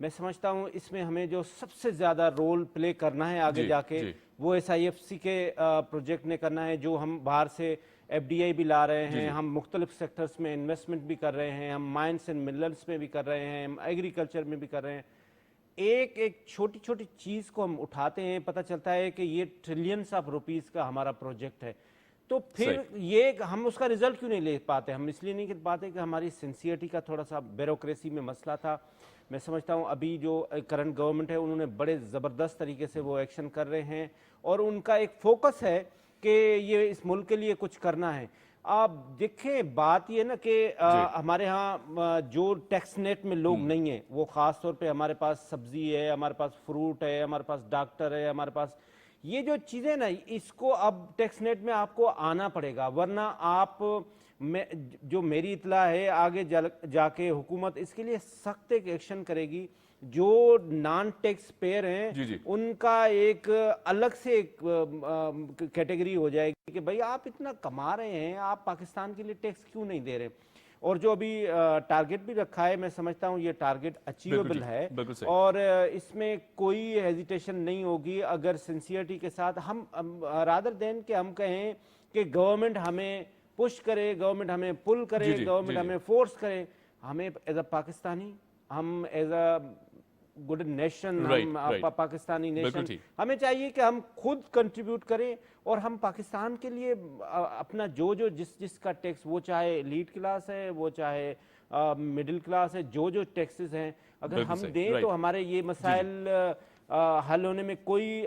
میں سمجھتا ہوں اس میں ہمیں جو سب سے زیادہ رول پلے کرنا ہے آگے جی، جا کے جی۔ وہ SIFC کے پروجیکٹ نے کرنا ہے، جو ہم باہر سے FDI بھی لا رہے ہیں، ہم مختلف سیکٹرز میں انویسٹمنٹ بھی کر رہے ہیں، ہم مائنس اینڈ منرلس میں بھی کر رہے ہیں، ہم ایگریکلچر میں بھی کر رہے ہیں. ایک ایک چھوٹی چھوٹی چیز کو ہم اٹھاتے ہیں، پتہ چلتا ہے کہ یہ ٹریلینس آف روپیز کا ہمارا پروجیکٹ ہے. تو پھر یہ ہم اس کا رزلٹ کیوں نہیں لے پاتے؟ ہم اس لیے نہیں کر پاتے کہ ہماری سنسیئرٹی کا تھوڑا سا بیوروکریسی میں مسئلہ تھا. میں سمجھتا ہوں ابھی جو کرنٹ گورنمنٹ ہے انہوں نے بڑے زبردست طریقے سے وہ ایکشن کر رہے ہیں اور ان کا ایک فوکس ہے کہ یہ اس ملک کے لیے کچھ کرنا ہے. آپ دیکھیں بات یہ نا کہ ہمارے ہاں جو ٹیکس نیٹ میں لوگ نہیں ہیں، وہ خاص طور پہ ہمارے پاس سبزی ہے، ہمارے پاس فروٹ ہے، ہمارے پاس ڈاکٹر ہے، ہمارے پاس یہ جو چیزیں نا، اس کو اب ٹیکس نیٹ میں آپ کو آنا پڑے گا، ورنہ آپ جو میری اطلاع ہے آگے جا کے حکومت اس کے لیے سخت ایک ایکشن کرے گی. جو نان ٹیکس پیئر ہیں ان کا ایک الگ سے ایک کیٹیگری ہو جائے گی کہ بھئی آپ اتنا کما رہے ہیں، آپ پاکستان کے لیے ٹیکس کیوں نہیں دے رہے. اور جو ابھی ٹارگٹ بھی رکھا ہے، میں سمجھتا ہوں یہ ٹارگٹ اچیویبل ہے اور اس میں کوئی ہیزیٹیشن نہیں ہوگی اگر سنسیئرٹی کے ساتھ ہم رادر دین کہ ہم کہیں کہ گورنمنٹ ہمیں پش کرے، گورنمنٹ ہمیں پل کرے، گورنمنٹ ہمیں فورس کرے. ہمیں ایز اے پاکستانی، ہم ایز اے گڈ نیشن، ہم پاکستانی نیشن، ہمیں چاہیے کہ ہم خود کنٹریبیوٹ کریں اور ہم پاکستان کے لیے اپنا جو جس کا ٹیکس، وہ چاہے ایلیٹ کلاس ہے، وہ چاہے مڈل کلاس ہے، جو ٹیکسز ہیں اگر ہم دیں تو ہمارے یہ مسائل حل ہونے میں کوئی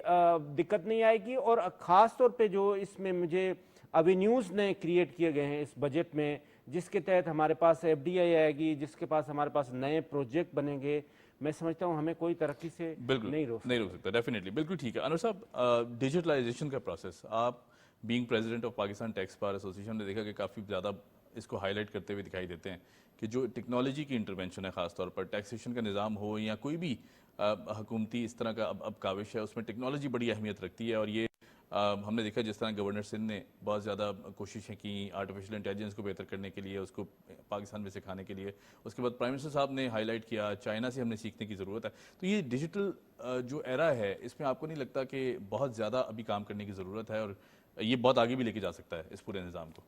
دقت نہیں آئے گی. اور خاص طور پہ جو اس میں مجھے اوینیوز نئے کریٹ کیے گئے ہیں اس بجٹ میں، جس کے تحت ہمارے پاس FDI آئے گی، جس کے پاس ہمارے پاس نئے پروجیکٹ بنیں گے، میں سمجھتا ہوں ہمیں کوئی ترقی سے نہیں روک سکتا. ڈیفینیٹلی، بالکل ٹھیک ہے. انور صاحب، ڈیجیٹلائزیشن کا پروسیس، آپ being president of Pakistan tax bar association نے دیکھا کہ کافی زیادہ اس کو ہائی لائٹ کرتے ہوئے دکھائی دیتے ہیں کہ جو ٹیکنالوجی کی انٹرونشن ہے، خاص طور پر ٹیکسیشن کا نظام ہو یا کوئی بھی حکومتی اس طرح کا اب کاوش ہے، اس میں ٹیکنالوجی بڑی اہمیت رکھتی ہے. اور یہ ہم نے دیکھا جس طرح گورنر سندھ نے بہت زیادہ کوششیں کی آرٹیفیشل انٹیلیجنس کو بہتر کرنے کے لیے، اس کو پاکستان میں سکھانے کے لیے. اس کے بعد پرائم منسٹر صاحب نے ہائی لائٹ کیا چائنا سے ہم نے سیکھنے کی ضرورت ہے. تو یہ ڈیجیٹل جو ایرا ہے، اس میں آپ کو نہیں لگتا کہ بہت زیادہ ابھی کام کرنے کی ضرورت ہے اور یہ بہت آگے بھی لے کے جا سکتا ہے اس پورے نظام کو؟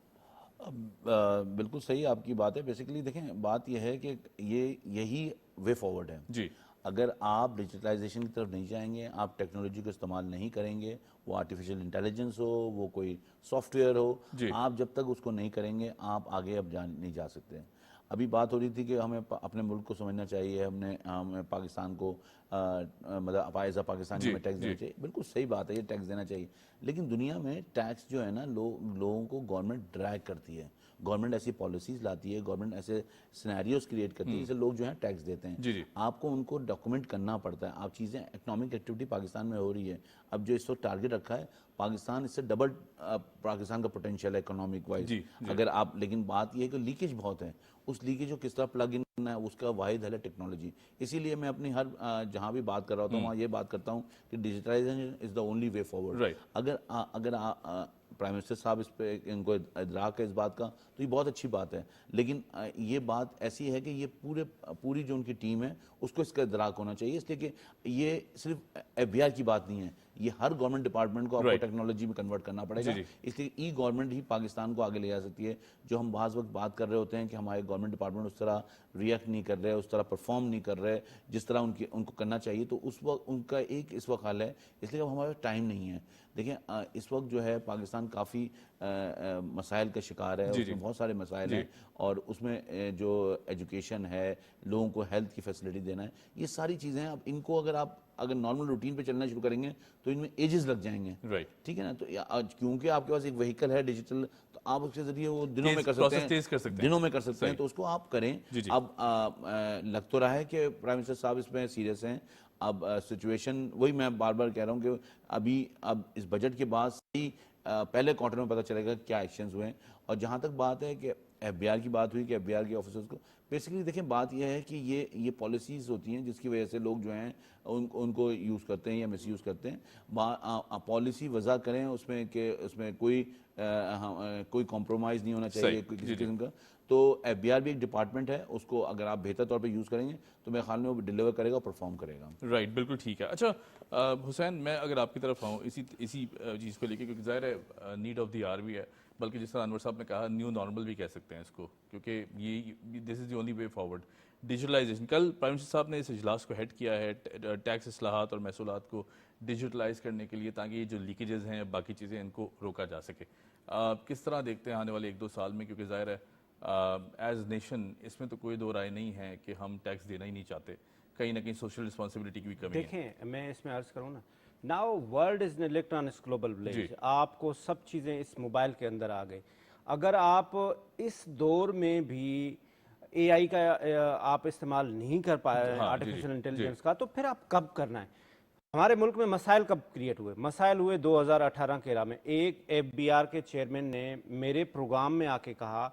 بالکل صحیح آپ کی بات ہے. بیسیکلی دیکھیں بات یہ ہے کہ یہی وے فارورڈ ہے. جی، اگر آپ ڈیجیٹلائزیشن کی طرف نہیں جائیں گے، آپ ٹیکنالوجی کو استعمال نہیں کریں گے، وہ آرٹیفیشل انٹیلیجنس ہو، وہ کوئی سافٹ ویئر ہو، آپ جب تک اس کو نہیں کریں گے آپ آگے اب نہیں جا سکتے. ابھی بات ہو رہی تھی کہ ہمیں اپنے ملک کو سمجھنا چاہیے، ہمیں پاکستان کو مطلب ایز اے پاکستانی ہمیں ٹیکس دینا چاہیے. بالکل صحیح بات ہے، یہ ٹیکس دینا چاہیے. لیکن دنیا میں ٹیکس جو ہے نا، لوگوں کو گورنمنٹ ڈرائیو کرتی ہے، گورنمنٹ ایسی پالیسیز لاتی ہے، گورنمنٹ ایسے سینیریوز کریٹ کرتی ہے جسے لوگ جو ہیں ٹیکس دیتے ہیں. آپ کو ان کو ڈاکومنٹ کرنا پڑتا ہے. آپ چیزیں اکنامک ایکٹیویٹی پاکستان میں ہو رہی ہے. اب جو اس وقت ٹارگٹ رکھا ہے پاکستان، اس سے ڈبل پاکستان کا پوٹینشیل ہے اکنامک وائز. اگر آپ، لیکن بات یہ ہے کہ لیکیج بہت ہے. اس لیکیج کو کس طرح پلگ ان کرنا ہے، اس کا واحد حل ہے ٹیکنالوجی. اسی لیے میں اپنی ہر جہاں بھی بات کر رہا ہوتا ہوں وہاں یہ بات کرتا ہوں کہ digitalisation is the only way forward. اگر پرائم منسٹر صاحب اس پہ ان کو ادراک ہے اس بات کا تو یہ بہت اچھی بات ہے. لیکن یہ بات ایسی ہے کہ یہ پوری جو ان کی ٹیم ہے اس کو اس کا ادراک ہونا چاہیے. اس لیے کہ یہ صرف FBR کی بات نہیں ہے، یہ ہر گورنمنٹ ڈپارٹمنٹ کو آپ کو ٹیکنالوجی میں کنورٹ کرنا پڑے گا. اس لیے ای گورنمنٹ ہی پاکستان کو آگے لے جا سکتی ہے. جو ہم بعض وقت بات کر رہے ہوتے ہیں کہ ہمارے گورنمنٹ ڈپارٹمنٹ اس طرح ریئیکٹ نہیں کر رہے، اس طرح پرفارم نہیں کر رہے جس طرح ان کو کرنا چاہیے، تو اس وقت ان کا ایک اس وقت حل ہے. اس لیے اب ہمارے ٹائم نہیں ہے. دیکھیں اس وقت جو ہے پاکستان کافی مسائل کا شکار ہے، اس میں بہت سارے مسائل ہیں. اور اس میں جو ایجوکیشن ہے، لوگوں کو ہیلتھ کی فیسلٹی دینا ہے، یہ ساری چیزیں اب ان کو اگر نارمل روٹین پہ چلنا شروع کریں گے تو ان میں ایجز لگ جائیں گے. ٹھیک ہے نا. تو کیونکہ آپ کے پاس ایک وہیکل ہے ڈیجیٹل، تو آپ اس کے ذریعے وہ دنوں میں کر سکتے ہیں، تو اس کو آپ کریں. اب لگ تو رہا ہے کہ پرائم منسٹر صاحب اس میں سیریس ہیں. اب سچویشن وہی میں بار بار کہہ رہا ہوں کہ اب اس بجٹ کے بعد پہلے کوارٹر میں پتہ چلے گا کیا ایکشنز ہوئے ہیں. اور جہاں تک بات ہے کہ ایف بی آر کی بات ہوئی کہ ایف بی آر کے آفیسرز کو بیسیکلی دیکھیں بات یہ ہے کہ یہ پالیسیز ہوتی ہیں جس کی وجہ سے لوگ جو ہیں ان کو یوز کرتے ہیں یا مس یوز کرتے ہیں. پالیسی وضع کریں اس میں کوئی کمپرومائز نہیں ہونا چاہیے کسی قسم کا. تو ایف بی آر بھی ایک ڈپارٹمنٹ ہے, اس کو اگر آپ بہتر طور پہ یوز کریں گے تو میرے خیال میں وہ ڈیلیور کرے گا اور پرفارم کرے گا. رائٹ, بالکل ٹھیک ہے. اچھا حسین, میں اگر آپ کی طرف آؤں اسی چیز کو لے کے, کیونکہ ظاہر ہے نیڈ آف دی آر بھی ہے, بلکہ جس طرح انور صاحب نے کہا نیو نارمل بھی کہہ سکتے ہیں اس کو, کیونکہ یہ this is the only way forward. Digitalization, کل پرائم منسٹر صاحب نے اس اجلاس کو ہیڈ کیا ہے ٹیکس اصلاحات اور محصولات کو ڈیجیٹلائز کرنے کے لیے, تاکہ یہ جو لیکیجز ہیں باقی چیزیں ان کو روکا جا سکے. کس طرح دیکھتے ہیں آنے والے 1-2 سال میں, کیونکہ ظاہر ہے ایز نیشن اس میں تو کوئی دو رائے نہیں ہے کہ ہم ٹیکس دینا ہی نہیں چاہتے, کہیں نہ کہیں سوشل رسپانسبلٹی کی بھی کمی ہے. دیکھیں میں اس میں عرض کروں نا, now world is an electronics global village, آپ کو سب چیزیں اس موبائل کے اندر آ گئی. اگر آپ اس دور میں بھی اے آئی کا آپ استعمال نہیں کر پائے آرٹیفیشل انٹیلیجنس کا, تو پھر آپ کب کرنا ہے؟ ہمارے ملک میں مسائل کب کریٹ ہوئے؟ مسائل ہوئے 2018 کے عام میں. ایک ایف بی آر کے چیئرمین نے میرے پروگرام میں آ کے کہا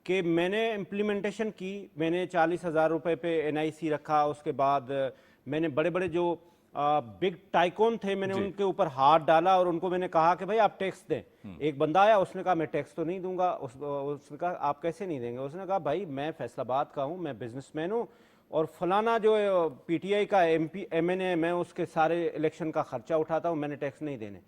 کہ میں نے امپلیمنٹیشن کی, میں نے 40,000 روپے پہ این آئی سی رکھا, اس کے بعد میں نے بڑے بڑے جو بگ ٹائکون تھے میں نے ان کے اوپر ہاتھ ڈالا اور ان کو میں نے کہا کہ بھائی آپ ٹیکس دیں. ایک بندہ آیا, اس نے کہا میں ٹیکس تو نہیں دوں گا. اس نے کہا آپ کیسے نہیں دیں گے؟ اس نے کہا بھائی میں فیصل آباد کا ہوں, میں بزنس مین ہوں, اور فلانا جو پی ٹی آئی کا ایم این اے, میں اس کے سارے الیکشن کا خرچہ اٹھاتا ہوں, میں نے ٹیکس نہیں دینے.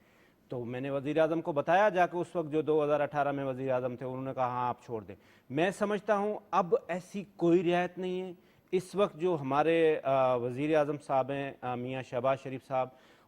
تو میں نے وزیر اعظم کو بتایا جا کے, اس وقت جو 2018 میں وزیر اعظم تھے, انہوں نے کہا ہاں آپ چھوڑ دیں. میں سمجھتا ہوں اب ایسی کوئی رعایت نہیں ہے. اس وقت جو ہمارے وزیر اعظم صاحب ہیں میاں شہباز شریف صاحب,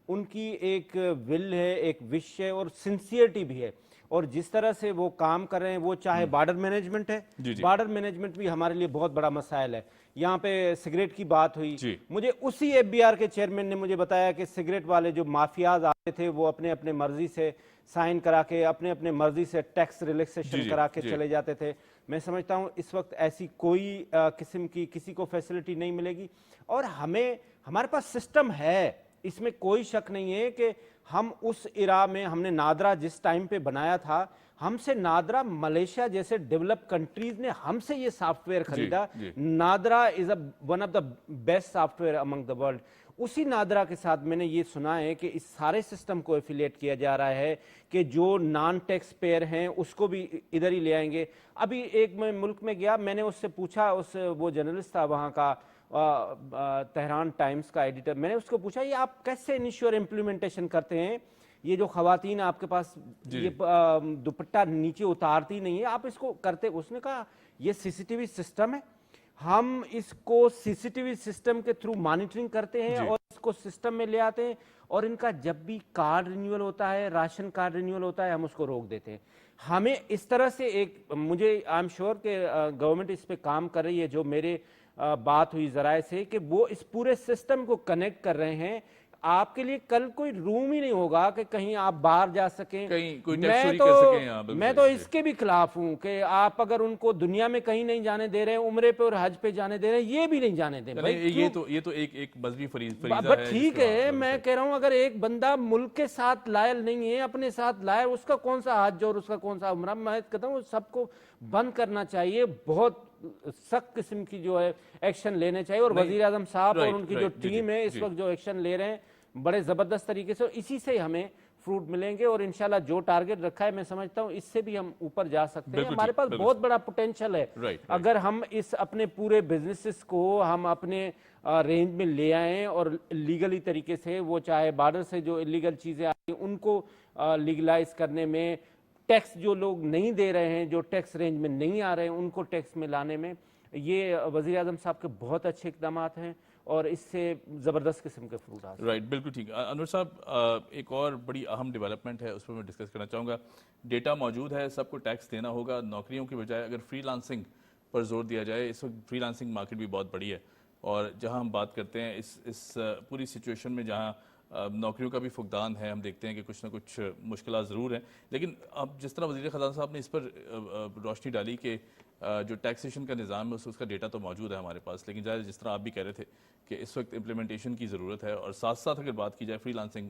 ان کی ایک ول ہے, ایک وش ہے اور سنسیئرٹی بھی ہے, اور جس طرح سے وہ کام کر رہے ہیں, وہ چاہے بارڈر مینجمنٹ ہے, بارڈر مینجمنٹ بھی ہمارے لیے بہت بڑا مسائل ہے. یہاں پہ سگریٹ کی بات ہوئی, مجھے اسی ایف بی آر کے چیئرمین نے مجھے بتایا کہ سگریٹ والے جو مافیاز آتے تھے وہ اپنے اپنے مرضی سے سائن کرا کے, اپنے اپنے مرضی سے ٹیکس ریلیکسیشن کرا کے چلے جاتے تھے. میں سمجھتا ہوں اس وقت ایسی کوئی قسم کی کسی کو فیسلٹی نہیں ملے گی, اور ہمارے پاس سسٹم ہے, اس میں کوئی شک نہیں ہے کہ ہم اس ایرا میں, ہم نے نادرا جس ٹائم پہ بنایا تھا, ہم سے نادرا ملیشیا جیسے ڈیولپ کنٹریز نے ہم سے یہ سافٹ ویئر خریدا. NADRA is one of the best soft where Umang the world. اسی نادرا کے ساتھ میں نے یہ سنا ہے کہ اس سارے سسٹم کو ایفیلیٹ کیا جا رہا ہے کہ جو نان ٹیکس پیئر ہیں اس کو بھی ادھر ہی لے آئیں گے. ابھی ایک میں ملک میں گیا, میں نے اس سے پوچھا, وہ جرنلسٹ تھا وہاں کا, تہران ٹائمز کا ایڈیٹر, میں نے اس کو پوچھا یہ آپ کیسے انیشور امپلیمنٹیشن کرتے ہیں, یہ جو خواتین آپ کے پاس یہ دوپٹہ نیچے اتارتی نہیں ہے, آپ اس کو کرتے؟ اس نے کہا یہ سی سی ٹی وی سسٹم ہے, ہم اس کو سی سی ٹی وی سسٹم کے تھرو مانیٹرنگ کرتے ہیں اور اس کو سسٹم میں لے آتے ہیں, اور ان کا جب بھی کارڈ رینیول ہوتا ہے, راشن کارڈ رینیول ہوتا ہے, ہم اس کو روک دیتے ہیں. ہمیں اس طرح سے ایک, مجھے آئی ایم شیور کہ گورنمنٹ اس پہ کام کر رہی ہے, جو میرے بات ہوئی ذرائع سے, کہ وہ اس پورے سسٹم کو کنیکٹ کر رہے ہیں. آپ کے لیے کل کوئی روم ہی نہیں ہوگا کہ کہیں آپ باہر جا سکیں. میں تو اس کے بھی خلاف ہوں کہ آپ اگر ان کو دنیا میں کہیں نہیں جانے دے رہے ہیں, عمرے پہ اور حج پہ جانے دے رہے ہیں, یہ بھی نہیں جانے دیں. یہ تو ایک مذہبی فریضہ ہے. بٹ ٹھیک ہے, میں کہہ رہا ہوں اگر ایک بندہ ملک کے ساتھ لائل نہیں ہے, اپنے ساتھ لائے, اس کا کون سا حج اور اس کا کون سا عمرہ. میں کہتا ہوں سب کو بند کرنا چاہیے, بہت سخت قسم کی جو ہے ایکشن لینے چاہیے, اور وزیر اعظم صاحب اور ان کی جو ٹیم ہے اس وقت جو ایکشن لے رہے ہیں بڑے زبردست طریقے سے, اور اسی سے ہمیں فروٹ ملیں گے, اور انشاءاللہ جو ٹارگٹ رکھا ہے میں سمجھتا ہوں اس سے بھی ہم اوپر جا سکتے ہیں. ہمارے پاس بہت بڑا پوٹینشل ہے, اگر ہم اس اپنے پورے بزنسز کو ہم اپنے رینج میں لے آئیں اور لیگلی طریقے سے, وہ چاہے بارڈر سے جو لیگل چیزیں آئی ہیں ان کو لیگلائز کرنے میں, ٹیکس جو لوگ نہیں دے رہے ہیں, جو ٹیکس رینج میں نہیں آ رہے ہیں, ان کو ٹیکس میں لانے میں, یہ وزیر اعظم صاحب کے بہت اچھے اقدامات ہیں, اور اس سے زبردست قسم کے فروٹ آتے ہیں. رائٹ, بالکل ٹھیک. انور صاحب, ایک اور بڑی اہم ڈیولپمنٹ ہے, اس پر میں ڈسکس کرنا چاہوں گا. ڈیٹا موجود ہے, سب کو ٹیکس دینا ہوگا, نوکریوں کی بجائے اگر فری لانسنگ پر زور دیا جائے. اس وقت فری لانسنگ مارکیٹ بھی بہت بڑی ہے, اور جہاں ہم بات کرتے ہیں اس پوری سچویشن میں جہاں نوکریوں کا بھی فقدان ہے, ہم دیکھتے ہیں کہ کچھ نہ کچھ مشکلات ضرور ہیں. لیکن اب جس طرح وزیر خزانہ صاحب نے اس پر روشنی ڈالی کہ جو ٹیکسیشن کا نظام ہے اس کا ڈیٹا تو موجود ہے ہمارے پاس, لیکن جس طرح آپ بھی کہہ رہے تھے کہ اس وقت امپلیمنٹیشن کی ضرورت ہے، اور ساتھ ساتھ اگر بات کی جائے فری لانسنگ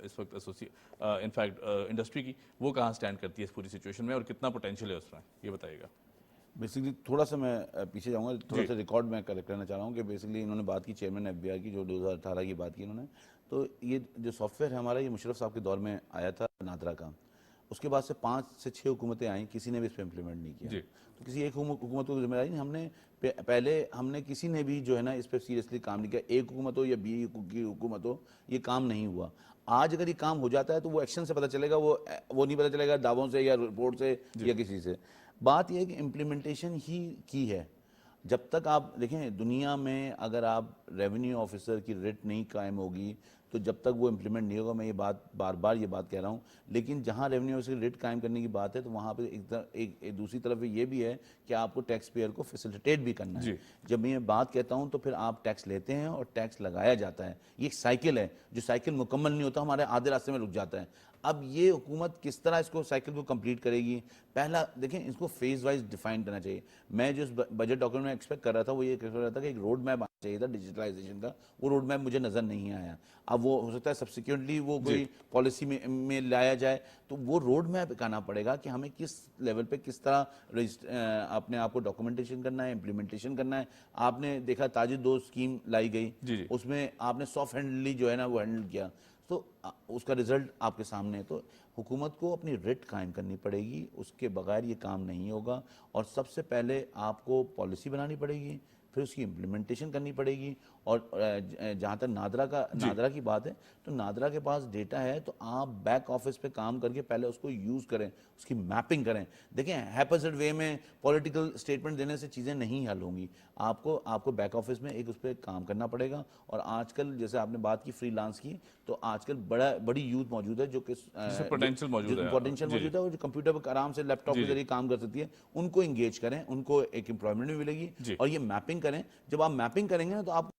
اس وقت انفیکٹ انڈسٹری کی، وہ کہاں سٹینڈ کرتی ہے اس پوری سچویشن میں اور کتنا پوٹینشیل ہے اس میں، یہ بتائیے گا؟ بیسکلی تھوڑا سا میں پیچھے جاؤں گا، تھوڑا سا ریکارڈ میں کریکٹ کرنا چاہ رہا ہوں کہ بیسکلی انہوں نے بات کی چیئرمین ایف بی آئی کی، جو 2018 کی بات کی انہوں نے، تو یہ جو سافٹ ویئر ہے ہمارا، یہ مشرف صاحب کے دور میں آیا تھا نادرا کا. اس کے بعد سے 5 سے 6 حکومتیں آئیں، کسی نے بھی اس پہ امپلیمنٹ نہیں کیا. تو کسی ایک حکومت کو ذمہ داری نہیں، ہم نے پہلے ہم نے کسی نے بھی جو ہے نا اس پہ سیریسلی کام نہیں کیا. ایک حکومت ہو یا 20 کی حکومت ہو، یہ کام نہیں ہوا. آج اگر یہ کام ہو جاتا ہے تو وہ ایکشن سے پتہ چلے گا، وہ نہیں پتہ چلے گا دعووں سے یا رپورٹ سے یا کسی سے. بات یہ ہے کہ امپلیمنٹیشن ہی کی ہے. جب تک آپ دیکھیں دنیا میں اگر آپ ریونیو آفیسر کی ریٹ نہیں قائم ہوگی تو جب تک وہ امپلیمنٹ نہیں ہوگا. میں یہ بار بار یہ بات کہہ رہا ہوں. لیکن جہاں ریونیو آفیسر کی ریٹ قائم کرنے کی بات ہے تو وہاں پہ ایک دوسری طرف یہ بھی ہے کہ آپ کو ٹیکس پیئر کو فیسیلیٹیٹ بھی کرنا ہے. جب میں یہ بات کہتا ہوں تو پھر آپ ٹیکس لیتے ہیں اور ٹیکس لگایا جاتا ہے. یہ ایک سائیکل ہے، جو سائیکل مکمل نہیں ہوتا، ہمارے آدھے راستے میں رک جاتا ہے. اب یہ حکومت کس طرح اس کو سائیکل کو کمپلیٹ کرے گی؟ پہلا دیکھیں، اس کو فیز وائز ڈیفائن کرنا چاہیے. میں جو بجٹ ڈاکیومنٹ میں ایکسپیکٹ کر رہا تھا وہ یہ کر رہا تھا کہ ایک روڈ میپ آنا چاہیے تھا ڈیجیٹلائزیشن کا. وہ روڈ میپ مجھے نظر نہیں آیا. اب وہ ہو سکتا ہے سبسیکوئنٹلی وہ کوئی پالیسی میں لایا جائے، تو وہ روڈ میپ کہنا پڑے گا کہ ہمیں کس لیول پہ کس طرح اپنے آپ کو ڈاکومنٹیشن کرنا ہے، امپلیمنٹیشن کرنا ہے. آپ نے دیکھا تاجر 2 اسکیم لائی گئی، اس میں آپ نے سافٹ ہینڈلی جو ہے نا وہ ہینڈل کیا، تو اس کا رزلٹ آپ کے سامنے ہے. تو حکومت کو اپنی ریٹ قائم کرنی پڑے گی، اس کے بغیر یہ کام نہیں ہوگا. اور سب سے پہلے آپ کو پالیسی بنانی پڑے گی، پھر اس کی امپلیمنٹیشن کرنی پڑے گی. اور جہاں تک نادرا کی بات ہے تو نادرا کے پاس ڈیٹا ہے، تو آپ بیک آفس پہ کام کر کے پہلے اس کو یوز کریں، اس کی میپنگ کریں. دیکھیں ہیپزڈ وے میں پولیٹیکل اسٹیٹمنٹ دینے سے چیزیں نہیں حل ہوں گی. آپ کو بیک آفس میں ایک اس پہ کام کرنا پڑے گا. اور آج کل جیسے آپ نے بات کی فری لانس کی، تو آج کل بڑی یوتھ موجود ہے جو کہ پوٹینشیل موجود ہے اور جو کمپیوٹر پر آرام سے لیپ ٹاپ کے ذریعے کام کر سکتی ہے. ان کو انگیج کریں، ان کو ایک امپلائمنٹ بھی ملے گی. اور یہ میپنگ کریں. جب آپ میپنگ کریں گے نا تو آپ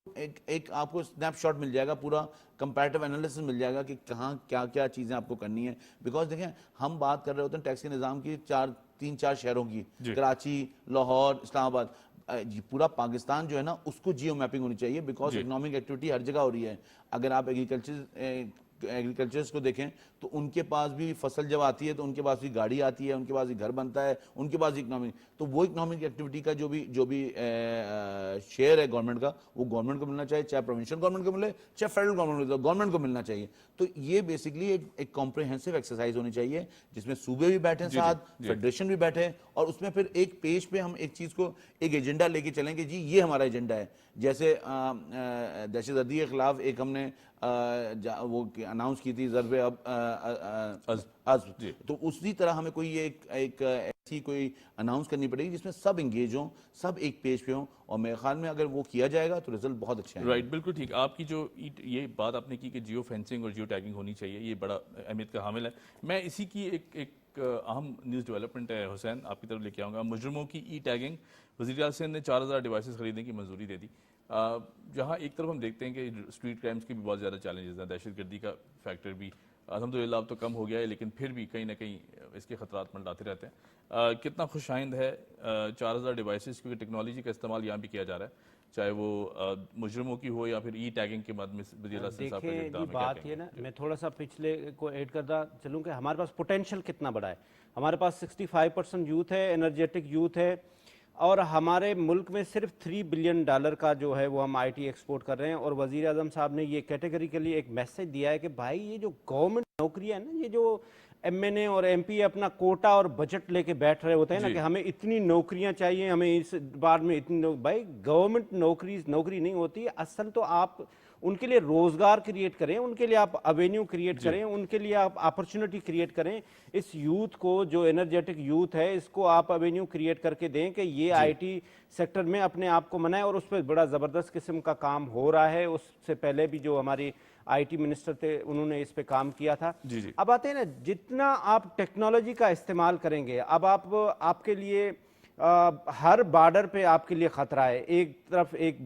کو اسنیپ شاٹ مل جائے گا، پورا کمپیریٹیو انالیسس مل جائے گا کہ کہاں کیا کیا چیزیں آپ کو کرنی ہے. بیکاز دیکھیں ہم بات کر رہے ہوتے ہیں ٹیکس کے نظام کی 3-4 شہروں کی، کراچی، لاہور، اسلام آباد. پورا پاکستان جو ہے نا اس کو جیو میپنگ ہونی چاہیے، بیکاز اکنامک ایکٹیویٹی ہر جگہ ہو رہی ہے. اگر آپ ایگریکلچرز کو دیکھیں تو ان کے پاس بھی فصل جب آتی ہے تو ان کے پاس بھی گاڑی آتی ہے، ان کے پاس بھی گھر بنتا ہے، ان کے پاس اکنامک، تو وہ اکنامک ایکٹیویٹی کا جو بھی شیئر ہے گورنمنٹ کا، وہ گورنمنٹ کو ملنا چاہیے. چاہے پروونشل گورنمنٹ کو ملے، چاہے فیڈرل گورنمنٹ کو ملنا چاہیے. تو یہ بیسکلی ایک کمپریہنسو ایکسرسائز ہونی چاہیے جس میں صوبے بھی بیٹھیں ساتھ، فیڈریشن بھی بیٹھے، اور اس میں پھر ایک پیج پہ ہم ایک چیز کو ایک ایجنڈا لے کے چلیں کہ جی یہ ہمارا ایجنڈا ہے. جیسے دہشت گردی کے خلاف ایک ہم نے وہ اناؤنس کی تھی ضرب عزم، تو اسی طرح ہمیں کوئی ایک ایسی کوئی اناؤنس کرنی پڑے گی جس میں سب انگیج ہوں، سب ایک پیج پہ ہوں. اور میرے خیال میں اگر وہ کیا جائے گا تو رزلٹ بہت اچھا ہے. رائٹ، بالکل ٹھیک. آپ کی جو یہ بات آپ نے کی کہ جیو فینسنگ اور جیو ٹیگنگ ہونی چاہیے، یہ بڑا اہمیت کا حامل ہے. میں اسی کی ایک اہم نیوز ڈیولپمنٹ ہے حسین، آپ کی طرف لے کے آؤں گا. مجرموں کی ای ٹیگنگ، وزیر اعظم نے 4000 ڈیوائسز خریدنے کی منظوری دے دی. جہاں ایک طرف ہم دیکھتے ہیں کہ اسٹریٹ کرائمز کی بھی بہت زیادہ چیلنجز ہیں، دہشت گردی کا فیکٹر بھی الحمدللہ اب تو کم ہو گیا ہے، لیکن پھر بھی کہیں نہ کہیں اس کے خطرات منڈلاتے رہتے ہیں. کتنا خوش آئند ہے 4000 ڈیوائسز، کیونکہ ٹیکنالوجی کا استعمال یہاں بھی کیا جا رہا ہے، چاہے وہ مجرموں کی ہو یا پھر ای ٹیگنگ کے بعد میں وزیر اعظم صاحب کا دیکھیں اقدام جی ہے. کیا بات یہ نا، میں تھوڑا سا پچھلے کو ایڈ کرتا چلوں کہ ہمارے پاس پوٹینشیل کتنا بڑا ہے. ہمارے پاس 65% یوتھ ہے، انرجیٹک یوتھ ہے، اور ہمارے ملک میں صرف $3 بلین کا جو ہے وہ ہم آئی ٹی ایکسپورٹ کر رہے ہیں. اور وزیر اعظم صاحب نے یہ کیٹیگریکلی ایک میسج دیا ہے کہ بھائی یہ جو گورنمنٹ نوکریاں ہیں نا، یہ جو ایم این اے اور ایم پی اپنا کوٹا اور بجٹ لے کے بیٹھ رہے ہوتے ہیں نا کہ ہمیں اتنی نوکریاں چاہیے، ہمیں اس بار میں اتنی بھائی گورنمنٹ نوکری نہیں ہوتی. اصل تو آپ ان کے لیے روزگار کریٹ کریں، ان کے لیے آپ اوینیو کریٹ کریں، ان کے لیے آپ اپرچونٹی کریٹ کریں. اس یوتھ کو، جو انرجیٹک یوتھ ہے، اس کو آپ اوینیو کریٹ کر کے دیں کہ یہ آئی ٹی سیکٹر میں اپنے آپ کو منائے. اور اس پہ بڑا زبردست قسم کا کام ہو رہا ہے. اس سے پہلے بھی جو ہماری آئی ٹی منسٹر تھے انہوں نے اس پہ کام کیا تھا. اب آتے ہیں نا، جتنا آپ ٹیکنالوجی کا استعمال کریں گے، اب آپ کے لیے ہر بارڈر پہ آپ کے لیے خطرہ ہے. ایک طرف ایک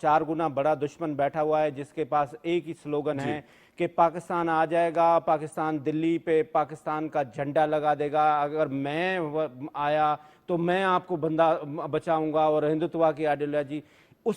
4 گنا بڑا دشمن بیٹھا ہوا ہے جس کے پاس ایک ہی سلوگن ہے کہ پاکستان آ جائے گا، پاکستان دلی پہ پاکستان کا جھنڈا لگا دے گا، اگر میں آیا تو میں آپ کو بندہ بچاؤں گا، اور ہندوتوا کی آئیڈیالوجی. اس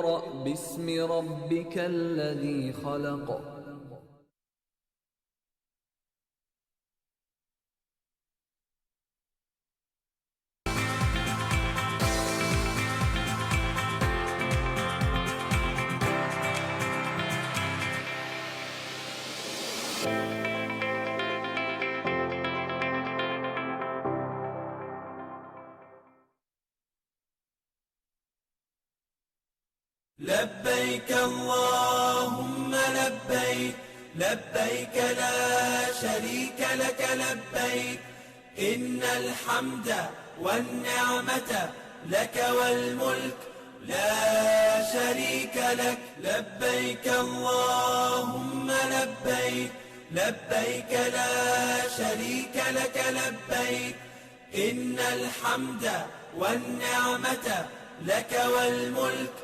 بسم ربك الذي خلق لبيك اللهم لبيك لبيك لا شريك لك لبيك إن الحمد والنعمة لك والملك لا شريك لك لبيك اللهم لبيك لبيك لا شريك لك لبيك إن الحمد والنعمة لك والملك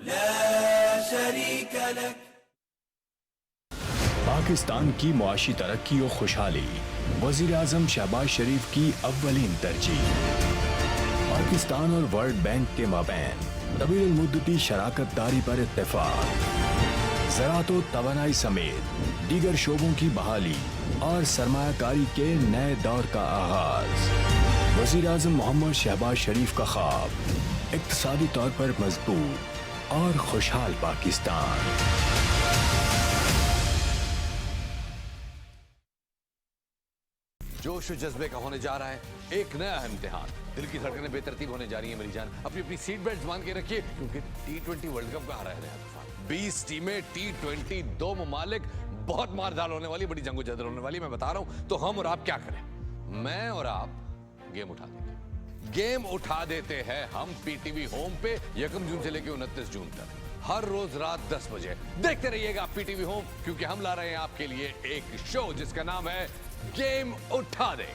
لا شریک لک. پاکستان کی معاشی ترقی و خوشحالی وزیر اعظم شہباز شریف کی اولین ترجیح. پاکستان اور ورلڈ بینک کے مابین طویل المدتی شراکت داری پر اتفاق. زراعت و توانائی سمیت دیگر شعبوں کی بحالی اور سرمایہ کاری کے نئے دور کا آغاز. وزیر اعظم محمد شہباز شریف کا خواب اقتصادی طور پر مضبوط اور خوشحال پاکستان. جوش و جذبے کا ہونے جا رہا ہے ایک نیا امتحان. دل کی دھڑکنیں بے ترتیب ہونے جا رہی ہیں میری جان. اپنی سیٹ بیلٹ باندھ کے رکھیے کیونکہ T20 ورلڈ کپ کا آ رہا ہے. 20 ٹیمیں T20 2 ممالک, بہت ماردار ہونے والی, بڑی جنگ و جدل ہونے والی. میں بتا رہا ہوں تو ہم اور آپ کیا کریں. میں اور آپ گیم اٹھا دیں گے. گیم اٹھا دیتے ہیں ہم پی ٹی وی ہوم پہ 1 جون سے لے کے 29 جون تک ہر روز رات 10 بجے. دیکھتے رہیے گا پی ٹی وی ہوم, کیونکہ ہم لا رہے ہیں آپ کے لیے ایک شو جس کا نام ہے گیم اٹھا دے.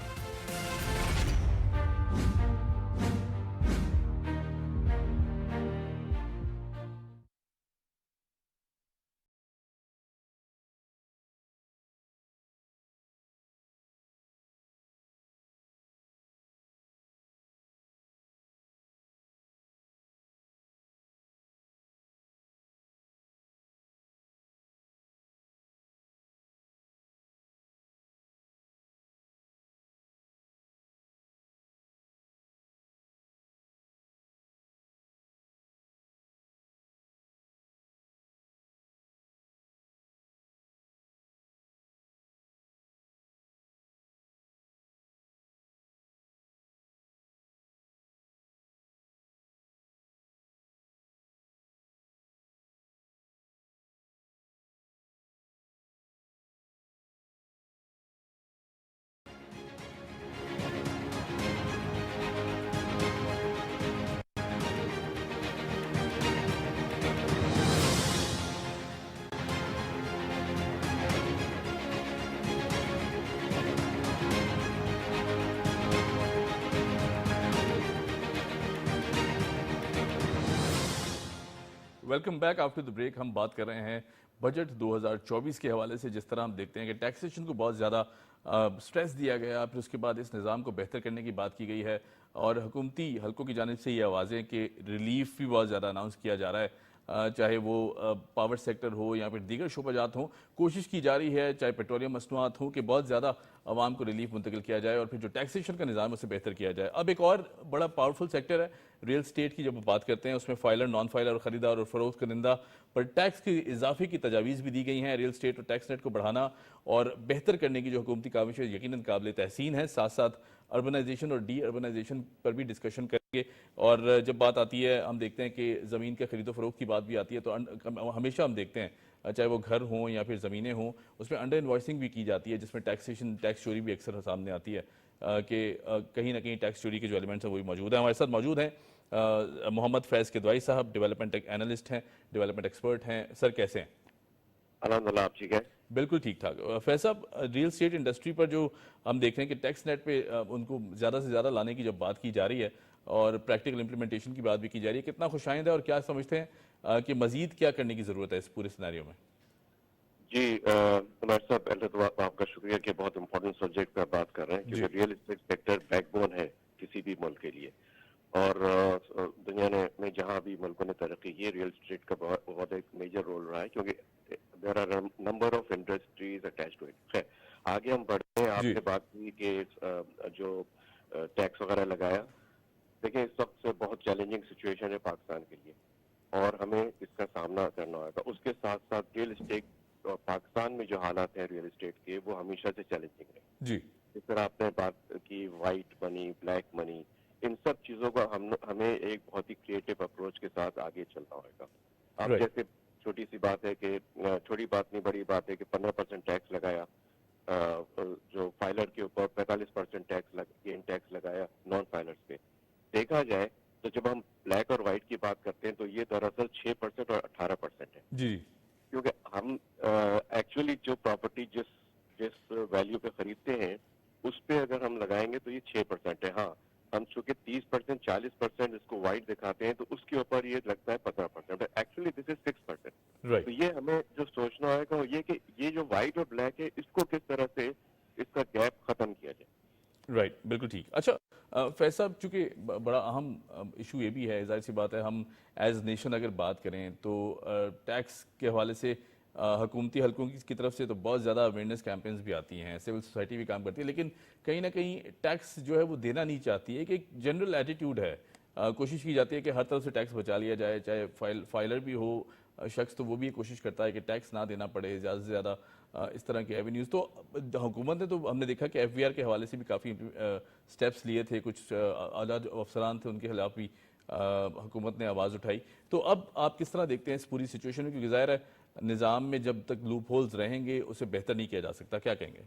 Welcome back. After the break ہم بات کر رہے ہیں بجٹ 2024 کے حوالے سے. جس طرح ہم دیکھتے ہیں کہ ٹیکسیشن کو بہت زیادہ سٹریس دیا گیا, پھر اس کے بعد اس نظام کو بہتر کرنے کی بات کی گئی ہے, اور حکومتی حلقوں کی جانب سے یہ آوازیں کہ ریلیف بھی بہت زیادہ اناؤنس کیا جا رہا ہے, چاہے وہ پاور سیکٹر ہو یا پھر دیگر شعبہ جات ہوں. کوشش کی جا رہی ہے چاہے پیٹرولیم مصنوعات ہوں کہ بہت زیادہ عوام کو ریلیف منتقل کیا جائے, اور پھر جو ٹیکسیشن کا نظام اسے بہتر کیا جائے. اب ایک اور بڑا پاورفل سیکٹر ہے ریل اسٹیٹ کی. جب بات کرتے ہیں اس میں فائلر, نان فائلر اور خریدار اور فروخت کنندہ پر ٹیکس کی اضافے کی تجاویز بھی دی گئی ہیں. ریل اسٹیٹ اور ٹیکس نیٹ کو بڑھانا اور بہتر کرنے کی جو حکومتی کاوش ہے یقیناً قابل تحسین ہے. ساتھ ساتھ اربنائزیشن اور ڈی اربنائزیشن پر بھی ڈسکشن کریں گے. اور جب بات آتی ہے, ہم دیکھتے ہیں کہ زمین کے خرید و فروخت کی بات بھی آتی ہے, تو ہمیشہ ہم دیکھتے ہیں چاہے وہ گھر ہوں یا پھر زمینیں ہوں, اس میں انڈر انوائسنگ بھی کی جاتی ہے, جس میں ٹیکسیشن, ٹیکس چوری بھی اکثر سامنے آتی ہے کہ کہیں نہ کہیں ٹیکس چوری کے جو ایلیمنٹس ہیں وہ بھی موجود ہیں. ہمارے ساتھ موجود ہیں محمد فیض کدوائی صاحب, ڈیولپمنٹ اینالسٹ ہیں, ڈیولپمنٹ ایکسپرٹ ہیں. سر کیسے ہیں؟ الحمدللہ, آپ ٹھیک ہے؟ بالکل ٹھیک ٹھاک. فیض صاحب, ریل اسٹیٹ انڈسٹری پر جو ہم دیکھ رہے ہیں کہ ٹیکس نیٹ پہ ان کو زیادہ سے زیادہ لانے کی جب بات کی جا رہی ہے اور پریکٹیکل امپلیمنٹیشن کی بات بھی کی جا رہی ہے, کتنا خوش آئند ہے اور کیا سمجھتے ہیں کہ مزید کیا کرنے کی ضرورت ہے اس پورے سیناریو میں؟ جی عمر صاحب, پہلے تو آپ کا شکریہ کہ بہت امپورٹنٹ سبجیکٹ پہ بات کر رہے ہیں, کیونکہ real estate sector back bone ہے کسی بھی ملک کے لیے. اور دنیا میں جہاں بھی ملکوں نے ترقی کی ہے، ریئل اسٹیٹ کا بہت ایک میجر رول رہا ہے، کیونکہ there are number of industries attach to it. خیر آگے ہم بڑھتے ہیں. آپ نے بات کی کہ جو ٹیکس وغیرہ لگایا، دیکھیں اس وقت سے بہت چیلنجنگ سچویشن ہے پاکستان کے لیے اور ہمیں اس کا سامنا کرنا ہوگا. اس کے ساتھ ساتھ ریئل اسٹیٹ پاکستان میں جو حالات ہیں ریئل اسٹیٹ کے وہ ہمیشہ سے چیلنجنگ رہے. جی جس طرح آپ نے بات کی وائٹ منی، بلیک منی، ان سب چیزوں کا ہمیں ایک بہت ہی کریٹو اپروچ کے ساتھ آگے چلنا ہوگا. اب جیسے چھوٹی سی بات ہے کہ چھوٹی بات نہیں بڑی بات ہے کہ 15% ٹیکس لگایا جو فائلر کے اوپر، 45% گین ٹیکس لگایا نان فائلرز پہ. دیکھا جائے تو جب ہم بلیک اور وائٹ کی بات کرتے ہیں تو یہ دراصل 6% اور 18% ہے. جی کیونکہ ہم ایکچولی جو پراپرٹی جس ویلیو پہ خریدتے ہیں اس پہ اگر ہم لگائیں گے تو یہ 6% ہے. ہاں ہم چونکہ 30% 40% اس کو وائٹ دکھاتے ہیں تو اس کے اوپر یہ لگتا ہے 15%. ایکچولی دس از 6%. تو یہ ہمیں جو سوچنا ہوگا وہ یہ کہ یہ جو وائٹ اور بلیک ہے اس کو کس طرح سے اس کا گیپ ختم کیا جائے. رائٹ، بالکل ٹھیک. اچھا فیض صاحب، چونکہ بڑا اہم ایشو یہ بھی ہے، ظاہر سی بات ہے ہم ایز نیشن اگر بات کریں تو ٹیکس کے حوالے سے حکومتی حلقوں کی طرف سے تو بہت زیادہ اویئرنیس کیمپینز بھی آتی ہیں، سول سوسائٹی بھی کام کرتی ہے، لیکن کہیں نہ کہیں ٹیکس جو ہے وہ دینا نہیں چاہتی ہے. کہ ایک جنرل ایٹیٹیوڈ ہے، کوشش کی جاتی ہے کہ ہر طرف سے ٹیکس بچا لیا جائے، چاہے فائلر بھی ہو شخص تو وہ بھی کوشش کرتا ہے کہ ٹیکس نہ دینا پڑے زیادہ سے زیادہ اس طرح کے ایونیوز. تو حکومت نے تو ہم نے دیکھا کہ ایف بی آر کے حوالے سے بھی کافی سٹیپس لیے تھے، کچھ اعلیٰ جو افسران تھے ان کے خلاف بھی حکومت نے آواز اٹھائی. تو اب آپ کس طرح دیکھتے ہیں اس پوری سچویشن میں؟ کیونکہ ظاہر ہے نظام میں جب تک لوپ ہولز رہیں گے اسے بہتر نہیں کیا جا سکتا. کیا کہیں گے؟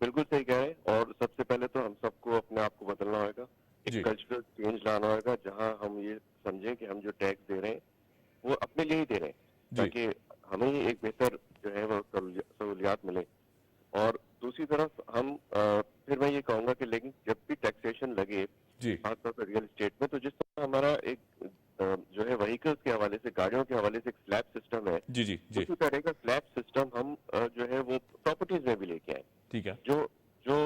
بالکل صحیح کہہ رہے ہیں. اور سب سے پہلے تو ہم سب کو اپنے آپ کو بدلنا ہوگا، ایک کلچرل چینج لانا ہوگا جہاں ہم یہ سمجھیں کہ ہم جو ٹیکس دے رہے ہیں وہ اپنے لیے ہی دے رہے ہیں تاکہ ہمیں ایک بہتر جو ہے وہ سہولیات ملے. اور دوسری طرف ہم پھر میں یہ کہوں گا کہ لیکن جب بھی ٹیکسیشن لگے خاص طور پر ریئل اسٹیٹ میں، تو جس طرح ہمارا ایک جو ہے وہیکلز کے حوالے سے، گاڑیوں کے حوالے سے ایک سلیب سسٹم ہے، اسی طرح کا سلیب سسٹم ہم جو ہے وہ پراپرٹیز میں بھی لے کے آئیں. ٹھیک ہے. جو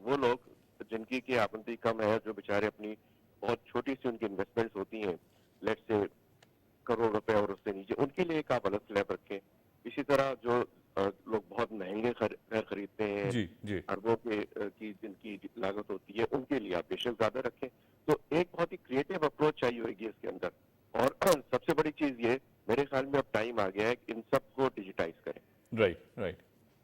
وہ لوگ جن کی آمدنی کم ہے، جو بیچارے اپنی بہت چھوٹی سی ان کی انویسٹمنٹس ہوتی ہیں، لیٹ سے کروڑ روپے اور اس سے نیچے، ان کے لیے ایک آپ الگ سلیب رکھیں. اسی طرح جو لوگ بہت مہنگے گھر خریدتے ہیں، اربوں کی جن کی لاگت ہوتی ہے، ان کے لیے آپ بے شک زیادہ رکھیں. تو ایک بہت ہی کریٹو اپروچ چاہیے ہوگی اس کے اندر. اور سب سے بڑی چیز یہ میرے خیال میں اب ٹائم آ گیا ہے کہ ان سب کو ڈیجیٹائز کریں. رائٹ،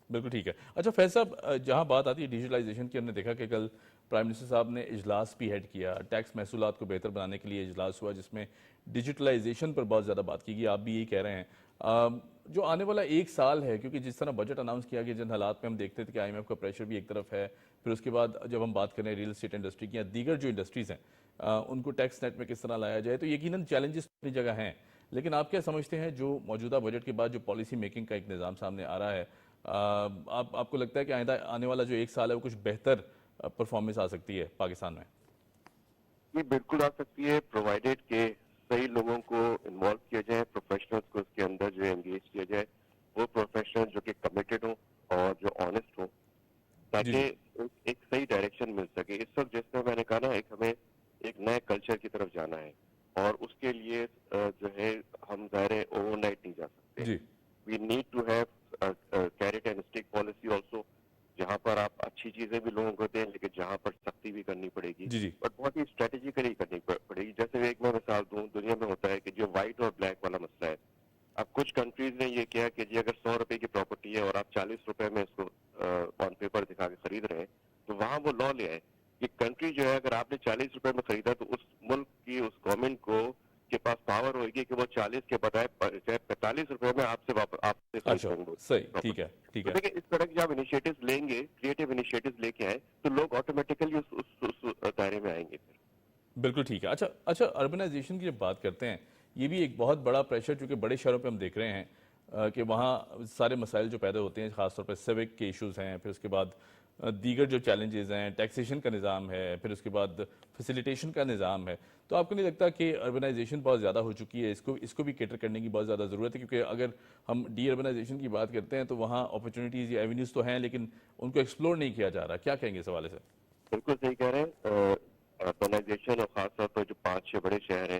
بالکل ٹھیک ہے. اچھا فیض صاحب، جہاں بات آتی ہے ڈیجیٹلائزیشن کی، ہم نے دیکھا کہ کل پرائم منسٹر صاحب نے اجلاس بھی ہیڈ کیا، ٹیکس محصولات کو بہتر بنانے کے لیے اجلاس ہوا جس میں ڈیجیٹلائزیشن پر بہت زیادہ بات کی گئی. آپ بھی یہی کہہ رہے ہیں جو آنے والا ایک سال ہے، کیونکہ جس طرح بجٹ اناؤنس کیا گیا، جن حالات میں ہم دیکھتے تھے کہ آئی ایم ایف کا پریشر بھی ایک طرف ہے، پھر اس کے بعد جب ہم بات کریں ریئل اسٹیٹ انڈسٹری کی یا دیگر جو انڈسٹریز ہیں ان کو ٹیکس نیٹ میں کس طرح لایا جائے، تو یقیناً چیلنجز اپنی جگہ ہیں. لیکن آپ کیا سمجھتے ہیں جو موجودہ بجٹ کے بعد جو پالیسی میکنگ کا ایک نظام سامنے آ رہا ہے، آپ کو لگتا ہے کہ آئندہ آنے والا جو ایک سال ہے وہ کچھ بہتر پرفارمنس آ سکتی ہے پاکستان میں؟ یہ بالکل آ سکتی ہے، پرووائڈیڈ کہ صحیح لوگوں کو انوالو کیا جائے، پروفیشنلز کو اس کے اندر جو انگیج کیا جائے، وہ پروفیشنل جو کہ کمیٹڈ ہوں اور جو آنیسٹ ہوں، تاکہ ایک صحیح ڈائریکشن مل سکے. اس وقت جس طرح میں نے کہا نا، ہمیں ایک نئے کلچر کی طرف جانا ہے اور اس کے لیے جو ہے ہم ظاہر اوور نائٹ نہیں جا سکتے. We need to have carrot and stick policy also, جہاں پر آپ اچھی چیزیں بھی لوگوں کو دیں لیکن جہاں پر سختی بھی کرنی پڑے گی، اور بہت ہی اسٹریٹجیکلی کرنی پڑے گی. جیسے ایک میں مثال دوں، دنیا میں ہوتا ہے کہ جو وائٹ اور بلیک والا مسئلہ ہے، اب کچھ کنٹریز نے یہ کیا کہ جی اگر 100 روپے کی پراپرٹی ہے اور آپ 40 روپے میں اس کو آن پیپر دکھا کے خرید رہے ہیں، تو وہاں وہ لا لیا ہے کہ کنٹری جو ہے اگر آپ نے 40 روپے میں خریدا تو اس ملک کی اس گورنمنٹ کو کے پاس پاور ہوگی کہ وہ 40 کے بجائے 45 روپے میں آپ سے صحیح، ٹھیک ہے. دیکھیں اس طرح کی جب انیشیٹوز لیں گے، کریٹو انیشیٹوز لے کے آئیں، تو لوگ آٹومیٹیکلی اس دائرے میں آئیں گے. بالکل ٹھیک ہے. اچھا اربنائزیشن کی جب بات کرتے ہیں، یہ بھی ایک بہت بڑا پریشر چونکہ بڑے شہروں پہ ہم دیکھ رہے ہیں کہ وہاں سارے مسائل جو پیدا ہوتے ہیں، خاص طور پہ سیوک کے ایشوز ہیں، پھر اس کے بعد دیگر جو چیلنجز ہیں، ٹیکسیشن کا نظام ہے، پھر اس کے بعد فیسیلیٹیشن کا نظام ہے. تو آپ کو نہیں لگتا کہ اربنائزیشن بہت زیادہ ہو چکی ہے، اس کو بھی کیٹر کرنے کی بہت زیادہ ضرورت ہے؟ کیونکہ اگر ہم ڈی اربنائزیشن کی بات کرتے ہیں تو وہاں اپرچونیٹیز یا ایونیوز تو ہیں لیکن ان کو ایکسپلور نہیں کیا جا رہا. کیا کہیں گے اس حوالے سے؟ بالکل صحیح کہہ رہے ہیں. اربنائزیشن اور خاص طور پر جو 5-6 بڑے شہر ہیں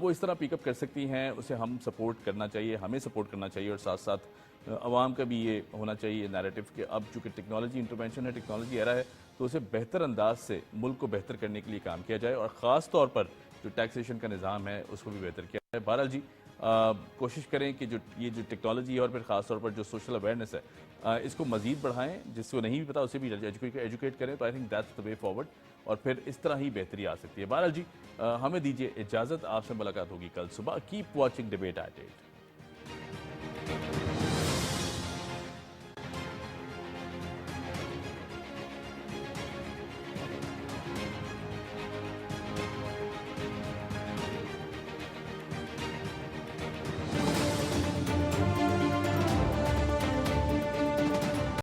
وہ اس طرح پک اپ کر سکتی ہیں، اسے ہم سپورٹ کرنا چاہیے، ہمیں سپورٹ کرنا چاہیے، اور ساتھ ساتھ عوام کا بھی یہ ہونا چاہیے نیریٹو کہ اب چونکہ ٹیکنالوجی انٹرونشن ہے، ٹیکنالوجی ایرا ہے، تو اسے بہتر انداز سے ملک کو بہتر کرنے کے لیے کام کیا جائے، اور خاص طور پر جو ٹیکسیشن کا نظام ہے اس کو بھی بہتر کیا جائے۔ بہرحال جی کوشش کریں کہ یہ جو ٹیکنالوجی ہے اور پھر خاص طور پر جو سوشل اویئرنیس ہے اس کو مزید بڑھائیں، جس کو نہیں بھی پتا اسے بھی ایجوکیٹ کریں، تو I think that's the way forward, اور پھر اس طرح ہی بہتری آ سکتی ہے۔ بہرحال جی ہمیں دیجیے اجازت، آپ سے ملاقات ہوگی کل صبح۔ Keep watching debate at 8۔